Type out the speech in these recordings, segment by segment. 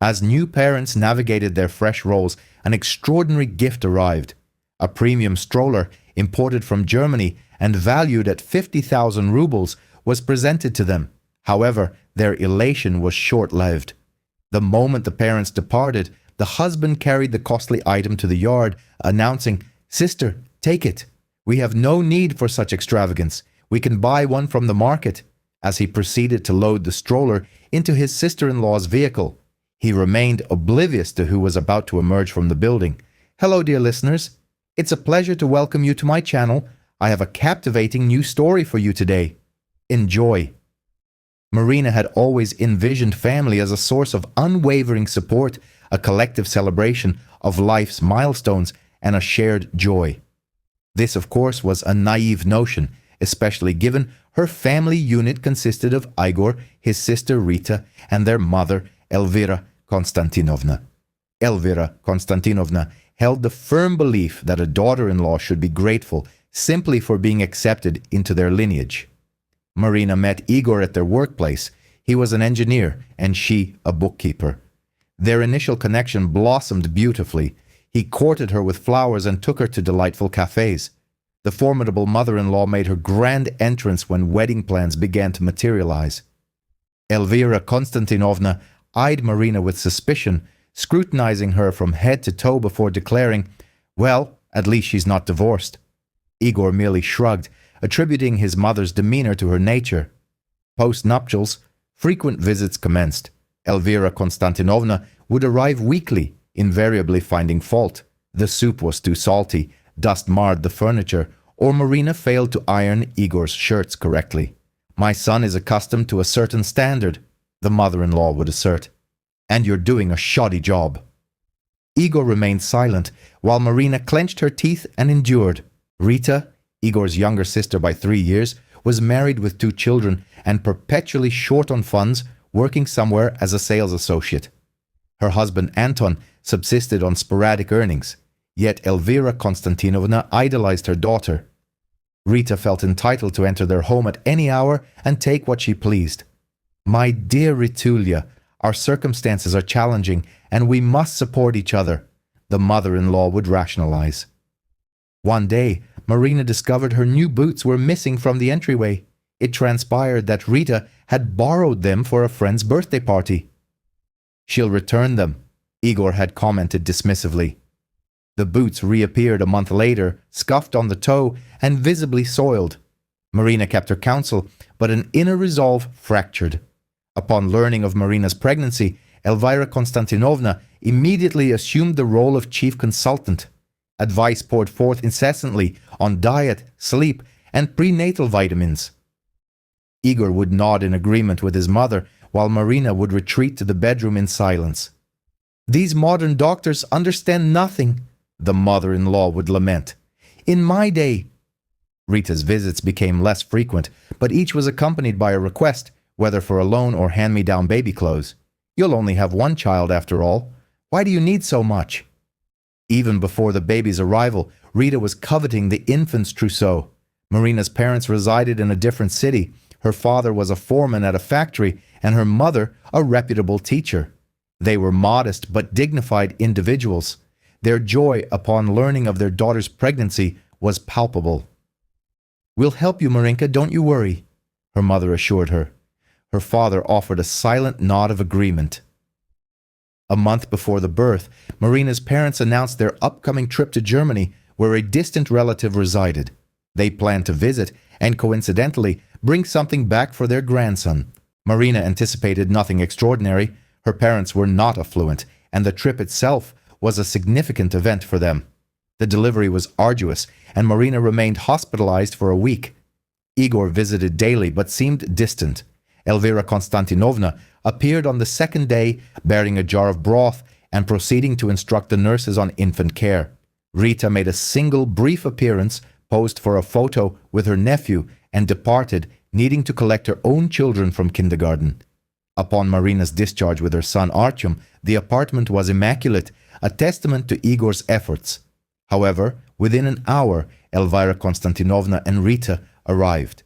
As new parents navigated their fresh roles, an extraordinary gift arrived. A premium stroller, imported from Germany and valued at 50,000 rubles, was presented to them. However, their elation was short-lived. The moment the parents departed, the husband carried the costly item to the yard, announcing, "Sister, take it. We have no need for such extravagance. We can buy one from the market," as he proceeded to load the stroller into his sister-in-law's vehicle. He remained oblivious to who was about to emerge from the building. Hello, dear listeners. It's a pleasure to welcome you to my channel. I have a captivating new story for you today. Enjoy. Marina had always envisioned family as a source of unwavering support, a collective celebration of life's milestones, and a shared joy. This, of course, was a naive notion, especially given her family unit consisted of Igor, his sister Rita, and their mother, Elvira Konstantinovna. Elvira Konstantinovna held the firm belief that a daughter-in-law should be grateful simply for being accepted into their lineage. Marina met Igor at their workplace. He was an engineer and she a bookkeeper. Their initial connection blossomed beautifully. He courted her with flowers and took her to delightful cafes. The formidable mother-in-law made her grand entrance when wedding plans began to materialize. Elvira Konstantinovna eyed Marina with suspicion, scrutinizing her from head to toe before declaring, "Well, at least she's not divorced." Igor merely shrugged, attributing his mother's demeanor to her nature. Post-nuptials, frequent visits commenced. Elvira Konstantinovna would arrive weekly, invariably finding fault. The soup was too salty, dust marred the furniture, or Marina failed to iron Igor's shirts correctly. "My son is accustomed to a certain standard," the mother-in-law would assert, "and you're doing a shoddy job." Igor remained silent, while Marina clenched her teeth and endured. Rita, Igor's younger sister by 3 years, was married with 2 children and perpetually short on funds, working somewhere as a sales associate. Her husband Anton subsisted on sporadic earnings, yet Elvira Konstantinovna idolized her daughter. Rita felt entitled to enter their home at any hour and take what she pleased. "My dear Ritulia, our circumstances are challenging and we must support each other," the mother-in-law would rationalize. One day, Marina discovered her new boots were missing from the entryway. It transpired that Rita had borrowed them for a friend's birthday party. "She'll return them," Igor had commented dismissively. The boots reappeared a month later, scuffed on the toe and visibly soiled. Marina kept her counsel, but an inner resolve fractured. Upon learning of Marina's pregnancy, Elvira Konstantinovna immediately assumed the role of chief consultant. Advice poured forth incessantly on diet, sleep, and prenatal vitamins. Igor would nod in agreement with his mother, while Marina would retreat to the bedroom in silence. "These modern doctors understand nothing," the mother-in-law would lament. "In my day..." Rita's visits became less frequent, but each was accompanied by a request, whether for a loan or hand-me-down baby clothes. "You'll only have one child after all. Why do you need so much?" Even before the baby's arrival, Rita was coveting the infant's trousseau. Marina's parents resided in a different city. Her father was a foreman at a factory, and her mother a reputable teacher. They were modest but dignified individuals. Their joy upon learning of their daughter's pregnancy was palpable. "We'll help you, Marinka, don't you worry," her mother assured her. Her father offered a silent nod of agreement. A month before the birth, Marina's parents announced their upcoming trip to Germany, where a distant relative resided. They planned to visit and, coincidentally, bring something back for their grandson. Marina anticipated nothing extraordinary. Her parents were not affluent, and the trip itself was a significant event for them. The delivery was arduous, and Marina remained hospitalized for a week. Igor visited daily but seemed distant. Elvira Konstantinovna appeared on the second day, bearing a jar of broth and proceeding to instruct the nurses on infant care. Rita made a single brief appearance, posed for a photo with her nephew, and departed, needing to collect her own children from kindergarten. Upon Marina's discharge with her son Artyom, the apartment was immaculate, a testament to Igor's efforts. However, within an hour, Elvira Konstantinovna and Rita arrived.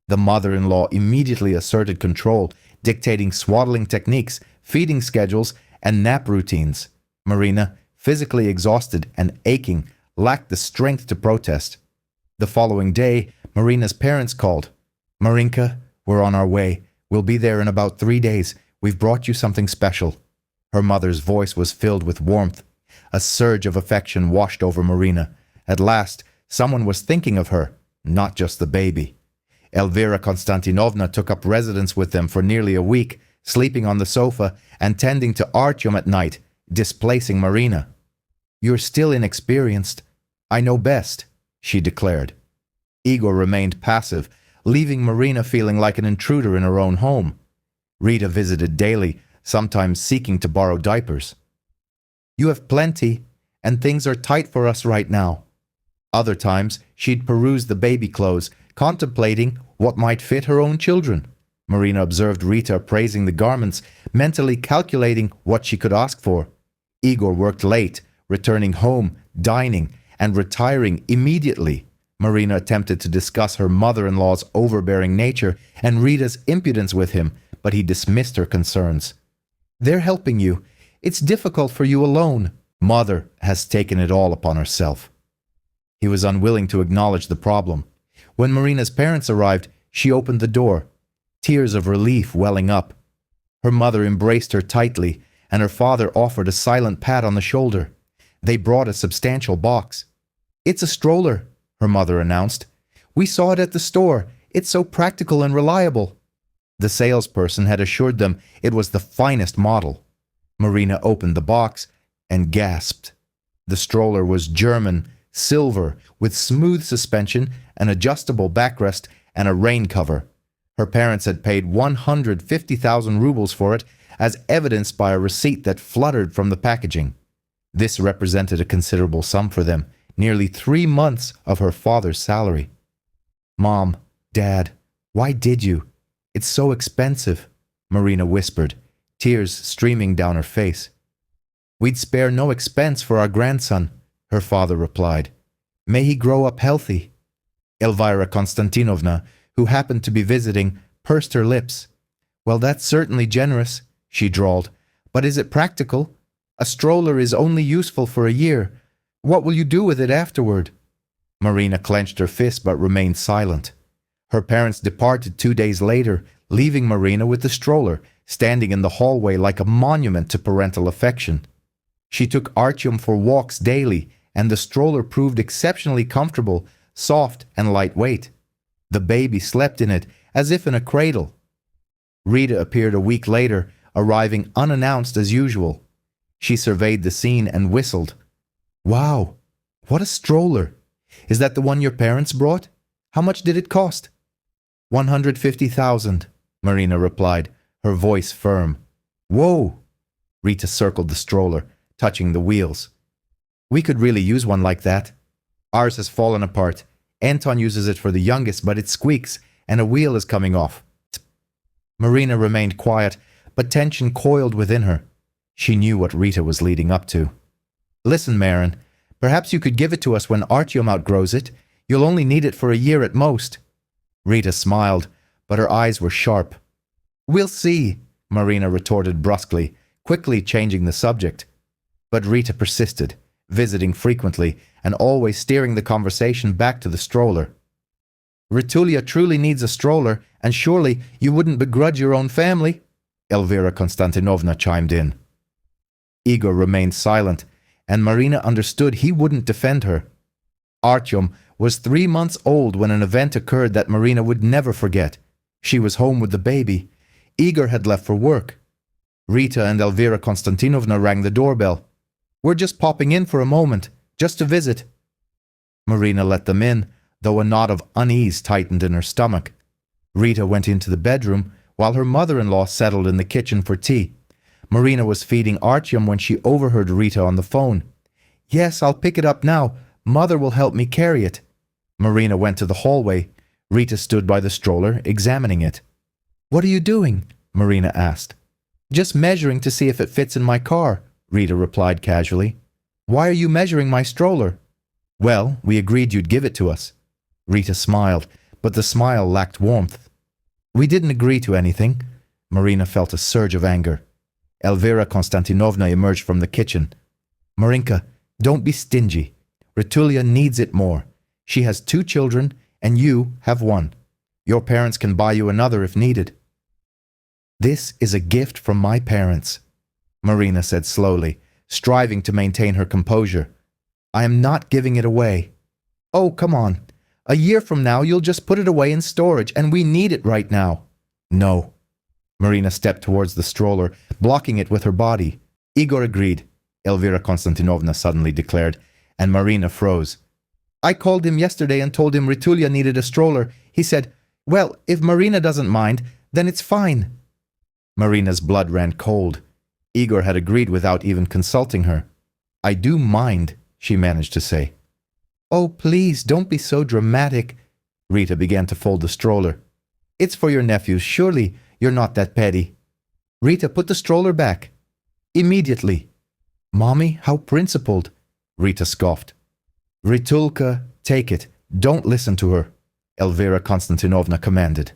The mother-in-law immediately asserted control, dictating swaddling techniques, feeding schedules, and nap routines. Marina, physically exhausted and aching, lacked the strength to protest. The following day, Marina's parents called. "Marinka, we're on our way. We'll be there in about 3 days. We've brought you something special." Her mother's voice was filled with warmth. A surge of affection washed over Marina. At last, someone was thinking of her, not just the baby. Elvira Konstantinovna took up residence with them for nearly a week, sleeping on the sofa and tending to Artyom at night, displacing Marina. "You're still inexperienced. I know best," she declared. Igor remained passive, leaving Marina feeling like an intruder in her own home. Rita visited daily, sometimes seeking to borrow diapers. "You have plenty, and things are tight for us right now." Other times, she'd peruse the baby clothes, contemplating what might fit her own children. Marina observed Rita praising the garments, mentally calculating what she could ask for. Igor worked late, returning home, dining, and retiring immediately. Marina attempted to discuss her mother-in-law's overbearing nature and Rita's impudence with him, but he dismissed her concerns. "They're helping you. It's difficult for you alone. Mother has taken it all upon herself." He was unwilling to acknowledge the problem. When Marina's parents arrived, she opened the door, tears of relief welling up. Her mother embraced her tightly, and her father offered a silent pat on the shoulder. They brought a substantial box. "It's a stroller," her mother announced. "We saw it at the store. It's so practical and reliable." The salesperson had assured them it was the finest model. Marina opened the box and gasped. The stroller was German, silver, with smooth suspension, an adjustable backrest, and a rain cover. Her parents had paid 150,000 rubles for it, as evidenced by a receipt that fluttered from the packaging. This represented a considerable sum for them, nearly 3 months of her father's salary. "Mom, Dad, why did you? It's so expensive," Marina whispered, tears streaming down her face. "We'd spare no expense for our grandson," her father replied. "May he grow up healthy." Elvira Konstantinovna, who happened to be visiting, pursed her lips. "Well, that's certainly generous," she drawled. "But is it practical? A stroller is only useful for a year. What will you do with it afterward?" Marina clenched her fist but remained silent. Her parents departed 2 days later, leaving Marina with the stroller, standing in the hallway like a monument to parental affection. She took Artyom for walks daily, and the stroller proved exceptionally comfortable, soft and lightweight. The baby slept in it as if in a cradle. Rita appeared a week later, arriving unannounced as usual. She surveyed the scene and whistled. "Wow, what a stroller! Is that the one your parents brought? How much did it cost?" 150,000, Marina replied, her voice firm. "Whoa!" Rita circled the stroller, touching the wheels. "We could really use one like that. Ours has fallen apart. Anton uses it for the youngest, but it squeaks, and a wheel is coming off." Marina remained quiet, but tension coiled within her. She knew what Rita was leading up to. "Listen, Marin, perhaps you could give it to us when Artyom outgrows it. You'll only need it for a year at most." Rita smiled, but her eyes were sharp. "We'll see," Marina retorted brusquely, quickly changing the subject. But Rita persisted, visiting frequently and always steering the conversation back to the stroller. "Ritulia truly needs a stroller, and surely you wouldn't begrudge your own family," Elvira Konstantinovna chimed in. Igor remained silent, and Marina understood he wouldn't defend her. Artyom was 3 months old when an event occurred that Marina would never forget. She was home with the baby. Igor had left for work. Rita and Elvira Konstantinovna rang the doorbell. "We're just popping in for a moment, just to visit." Marina let them in, though a knot of unease tightened in her stomach. Rita went into the bedroom, while her mother-in-law settled in the kitchen for tea. Marina was feeding Artyom when she overheard Rita on the phone. "Yes, I'll pick it up now. Mother will help me carry it." Marina went to the hallway. Rita stood by the stroller, examining it. "What are you doing?" Marina asked. "Just measuring to see if it fits in my car," Rita replied casually. "Why are you measuring my stroller?" "Well, we agreed you'd give it to us." Rita smiled, but the smile lacked warmth. "We didn't agree to anything." Marina felt a surge of anger. Elvira Konstantinovna emerged from the kitchen. Marinka, don't be stingy. Ritulia needs it more. She has 2 children, and you have 1. Your parents can buy you another if needed. This is a gift from my parents, Marina said slowly, striving to maintain her composure. I am not giving it away. Oh, come on. A year from now, you'll just put it away in storage, and we need it right now. No. Marina stepped towards the stroller, blocking it with her body. Igor agreed, Elvira Konstantinovna suddenly declared, and Marina froze. I called him yesterday and told him Ritulia needed a stroller. He said, well, if Marina doesn't mind, then it's fine. Marina's blood ran cold. Igor had agreed without even consulting her. I do mind, she managed to say. Oh, please, don't be so dramatic. Rita began to fold the stroller. It's for your nephews. Surely you're not that petty. Rita, put the stroller back. Immediately. Mommy, how principled, Rita scoffed. Ritulka, take it. Don't listen to her, Elvira Konstantinovna commanded.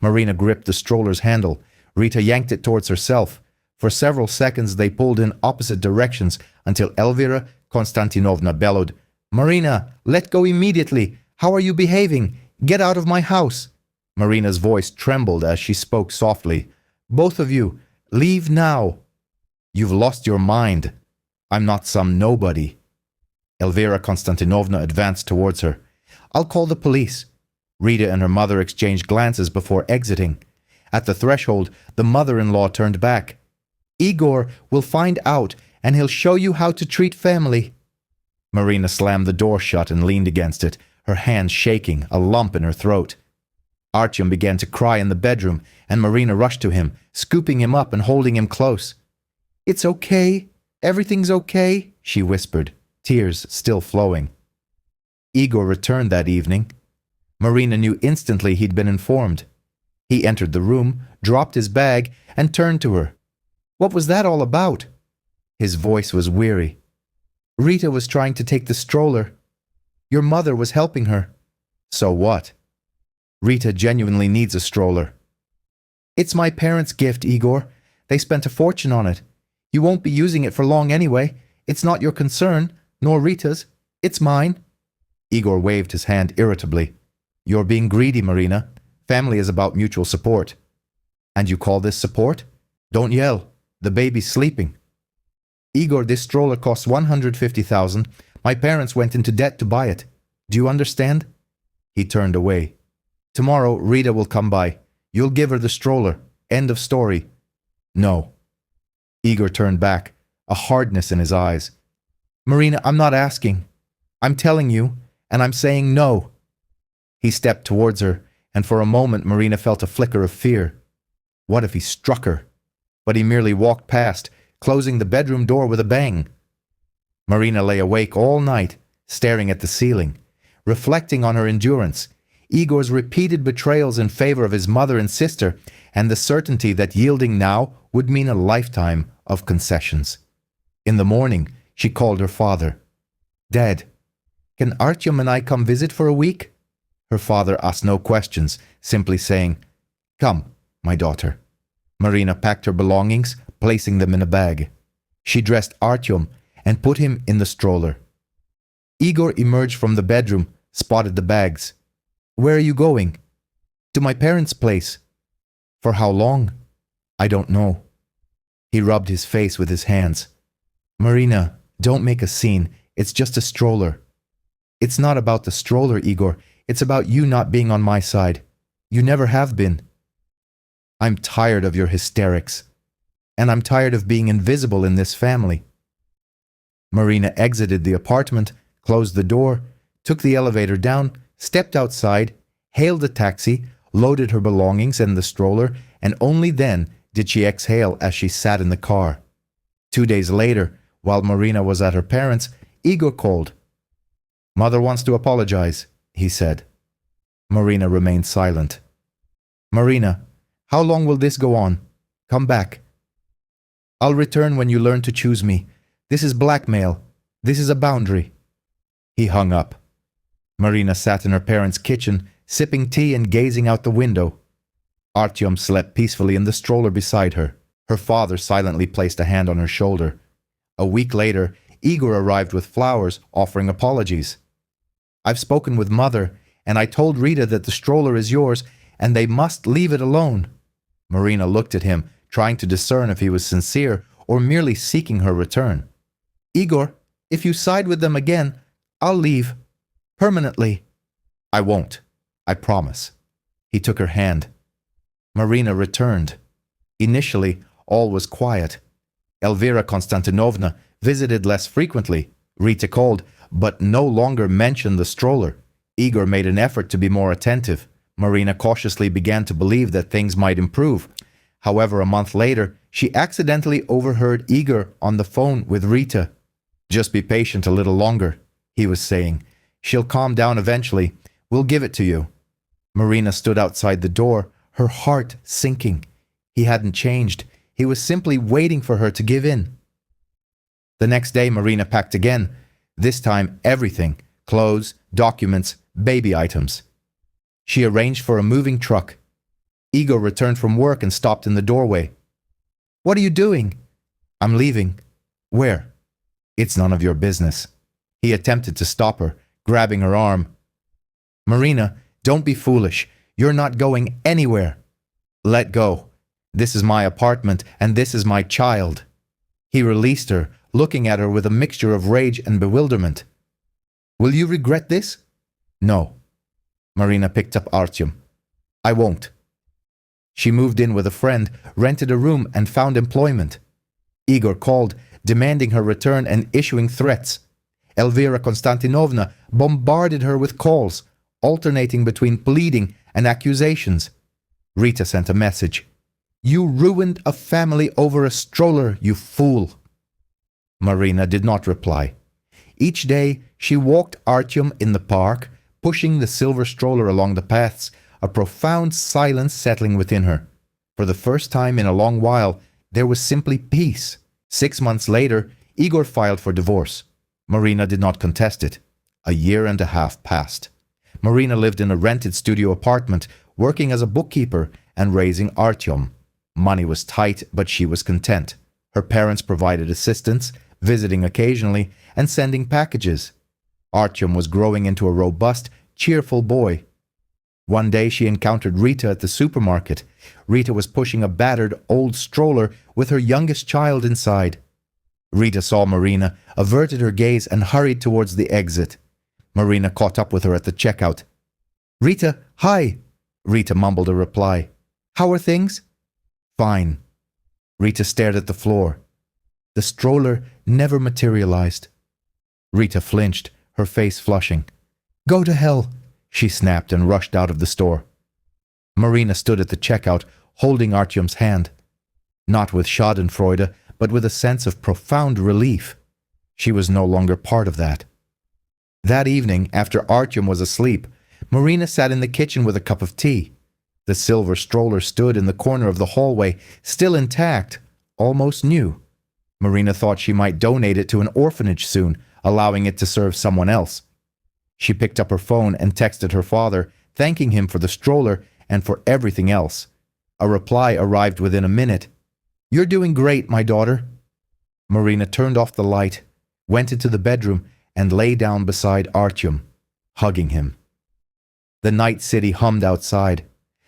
Marina gripped the stroller's handle. Rita yanked it towards herself. For several seconds they pulled in opposite directions until Elvira Konstantinovna bellowed, Marina, let go immediately. How are you behaving? Get out of my house. Marina's voice trembled as she spoke softly. Both of you, leave now. You've lost your mind. I'm not some nobody. Elvira Konstantinovna advanced towards her. I'll call the police. Rita and her mother exchanged glances before exiting. At the threshold, the mother-in-law turned back. Igor will find out, and he'll show you how to treat family. Marina slammed the door shut and leaned against it, her hands shaking, a lump in her throat. Artyom began to cry in the bedroom, and Marina rushed to him, scooping him up and holding him close. It's okay. Everything's okay, she whispered, tears still flowing. Igor returned that evening. Marina knew instantly he'd been informed. He entered the room, dropped his bag, and turned to her. What was that all about? His voice was weary. Rita was trying to take the stroller. Your mother was helping her. So what? Rita genuinely needs a stroller. It's my parents' gift, Igor. They spent a fortune on it. You won't be using it for long anyway. It's not your concern, nor Rita's. It's mine. Igor waved his hand irritably. You're being greedy, Marina. Family is about mutual support. And you call this support? Don't yell. The baby's sleeping. Igor, this stroller costs 150,000. My parents went into debt to buy it. Do you understand? He turned away. Tomorrow, Rita will come by. You'll give her the stroller. End of story. No. Igor turned back, a hardness in his eyes. Marina, I'm not asking. I'm telling you, and I'm saying no. He stepped towards her, and for a moment Marina felt a flicker of fear. What if he struck her? But he merely walked past, closing the bedroom door with a bang. Marina lay awake all night, staring at the ceiling, reflecting on her endurance, Igor's repeated betrayals in favor of his mother and sister, and the certainty that yielding now would mean a lifetime of concessions. In the morning, she called her father. Dad, can Artyom and I come visit for a week? Her father asked no questions, simply saying, Come, my daughter. Marina packed her belongings, placing them in a bag. She dressed Artyom and put him in the stroller. Igor emerged from the bedroom, spotted the bags. Where are you going? To my parents' place. For how long? I don't know. He rubbed his face with his hands. Marina, don't make a scene. It's just a stroller. It's not about the stroller, Igor. It's about you not being on my side. You never have been. I'm tired of your hysterics. And I'm tired of being invisible in this family. Marina exited the apartment, closed the door, took the elevator down, stepped outside, hailed a taxi, loaded her belongings in the stroller, and only then did she exhale as she sat in the car. 2 days later, while Marina was at her parents', Igor called. Mother wants to apologize, he said. Marina remained silent. Marina, how long will this go on? Come back. I'll return when you learn to choose me. This is blackmail. This is a boundary. He hung up. Marina sat in her parents' kitchen, sipping tea and gazing out the window. Artyom slept peacefully in the stroller beside her. Her father silently placed a hand on her shoulder. A week later, Igor arrived with flowers, offering apologies. "I've spoken with Mother, and I told Rita that the stroller is yours, and they must leave it alone." Marina looked at him, trying to discern if he was sincere or merely seeking her return. "Igor, if you side with them again, I'll leave. Permanently." "I won't. I promise." He took her hand. Marina returned. Initially, all was quiet. Elvira Konstantinovna visited less frequently. Rita called, but no longer mentioned the stroller. Igor made an effort to be more attentive. Marina cautiously began to believe that things might improve. However, a month later, she accidentally overheard Igor on the phone with Rita. "Just be patient a little longer," he was saying. "She'll calm down eventually. We'll give it to you." Marina stood outside the door, her heart sinking. He hadn't changed. He was simply waiting for her to give in. The next day, Marina packed again. This time, everything: clothes, documents, baby items. She arranged for a moving truck. Igor returned from work and stopped in the doorway. "What are you doing?" "I'm leaving." "Where?" "It's none of your business." He attempted to stop her, grabbing her arm. "Marina, don't be foolish. You're not going anywhere." "Let go. This is my apartment, and this is my child." He released her, looking at her with a mixture of rage and bewilderment. "Will you regret this?" "No." Marina picked up Artyom. "I won't." She moved in with a friend, rented a room, and found employment. Igor called, demanding her return and issuing threats. Elvira Konstantinovna bombarded her with calls, alternating between pleading and accusations. Rita sent a message. "You ruined a family over a stroller, you fool." Marina did not reply. Each day, she walked Artyom in the park, pushing the silver stroller along the paths, a profound silence settling within her. For the first time in a long while, there was simply peace. 6 months later, Igor filed for divorce. Marina did not contest it. A year and a half passed. Marina lived in a rented studio apartment, working as a bookkeeper and raising Artyom. Money was tight, but she was content. Her parents provided assistance, visiting occasionally, and sending packages. Artyom was growing into a robust, cheerful boy. One day she encountered Rita at the supermarket. Rita was pushing a battered old stroller with her youngest child inside. Rita saw Marina, averted her gaze, and hurried towards the exit. Marina caught up with her at the checkout. "Rita, hi!" Rita mumbled a reply. "How are things?" "Fine." Rita stared at the floor. The stroller never materialized. Rita flinched, her face flushing. "Go to hell," she snapped and rushed out of the store. Marina stood at the checkout, holding Artyom's hand. Not with schadenfreude, but with a sense of profound relief. She was no longer part of that. That evening, after Artyom was asleep, Marina sat in the kitchen with a cup of tea. The silver stroller stood in the corner of the hallway, still intact, almost new. Marina thought she might donate it to an orphanage soon, allowing it to serve someone else. She picked up her phone and texted her father, thanking him for the stroller and for everything else. A reply arrived within a minute. "You're doing great, my daughter." Marina turned off the light, went into the bedroom, and lay down beside Artyom, hugging him. The night city hummed outside.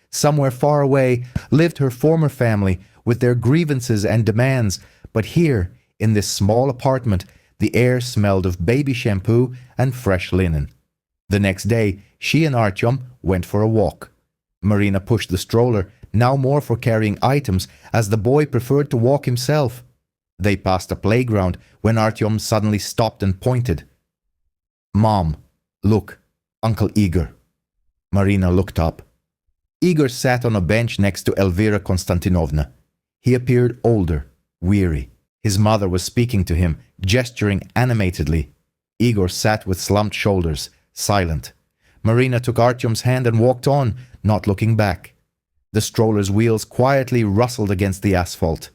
Somewhere far away lived her former family with their grievances and demands, but here, in this small apartment, the air smelled of baby shampoo and fresh linen. The next day, she and Artyom went for a walk. Marina pushed the stroller, now more for carrying items, as the boy preferred to walk himself. They passed a playground when Artyom suddenly stopped and pointed. "Mom, look, Uncle Igor." Marina looked up. Igor sat on a bench next to Elvira Konstantinovna. He appeared older, weary. His mother was speaking to him, gesturing animatedly. Igor sat with slumped shoulders, silent. Marina took Artyom's hand and walked on, not looking back. The stroller's wheels quietly rustled against the asphalt.